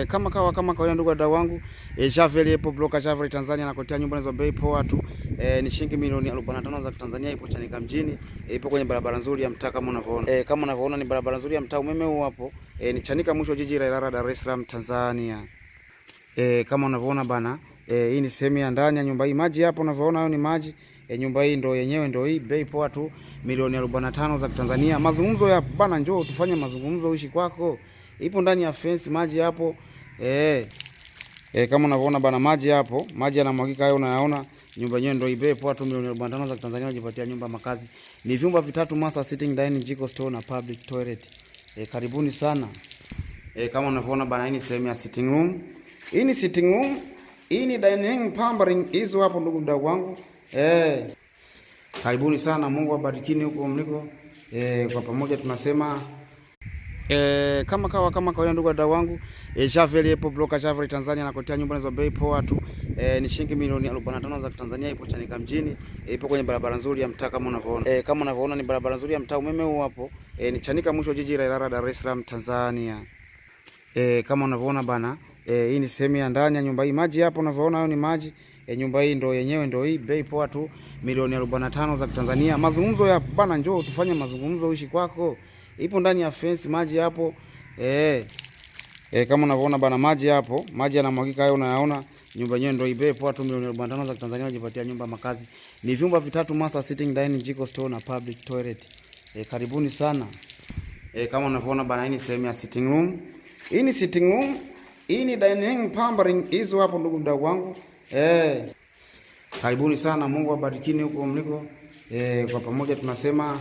Kama kawaida ndugu wadau wangu, Javel ipo broker Javel Tanzania nakuletea nyumba za bei poa tu. Ni shilingi milioni 45 za Tanzania, ipo Chanika mjini, ipo kwenye barabara nzuri ya mtaa kama unavyoona. Kama unavyoona ni barabara nzuri ya mtaa, umeme huu hapo. Ni Chanika mwisho jiji la Ilala, Dar es Salaam, Tanzania. Kama unavyoona bana, hii ni sehemu ya ndani ya nyumba hii. Maji hapo unavyoona hayo ni maji. Nyumba hii ndo yenyewe ndo hii, bei poa tu, milioni 45 za Tanzania. Mazungumzo ya bana, njoo tufanye mazungumzo, uishi kwako. Ipo ndani ya fence, maji hapo. Kama unavyoona bana, maji hapo, maji yanamwagika hayo unayaona. Nyumba yenyewe ndio ibe poa tu, milioni 45 za Tanzania, unajipatia nyumba makazi. Ni vyumba vitatu, master sitting, dining, jiko, store na public toilet. Karibuni sana. Kama unavyoona bana, hii ni sehemu ya sitting room. Hii ni sitting room, hii ni dining, pampering hizo hapo ndugu mdau wangu. Karibuni sana, Mungu awabarikini huko mliko. Kwa pamoja tunasema kama kawaida ndugu wadau wangu, Javel ipo broker Javel Tanzania nakuletea nyumba za bei poa tu. Ni shilingi milioni 45 za Tanzania, ipo Chanika mjini, ipo kwenye barabara nzuri ya mtaa kama unavyoona. Kama unavyoona ni barabara nzuri ya mtaa, umeme huu hapo. Ni Chanika mwisho jiji la Ilala, Dar es Salaam, Tanzania. Kama unavyoona bana, hii ni sehemu ya ndani ya nyumba hii. Maji hapo unavyoona hayo ni maji. Nyumba hii ndo yenyewe ndo hii, bei poa tu, milioni 45 za Tanzania. Mazungumzo ya bana, njoo tufanye mazungumzo, uishi kwako. Ipo ndani ya fence, maji hapo. Kama unavyoona bana, maji hapo, maji yanamwagika hayo unayaona. Nyumba yenyewe ndio ibe poa tu, milioni 45 za Tanzania, unajipatia nyumba makazi. Ni vyumba vitatu, master sitting, dining, jiko, store na public toilet. Karibuni sana. Kama unavyoona bana, hii ni sehemu ya sitting room. Hii ni sitting room, hii ni dining, pampering hizo hapo ndugu mdau wangu. Karibuni sana, Mungu awabarikini huko mliko. Kwa pamoja tunasema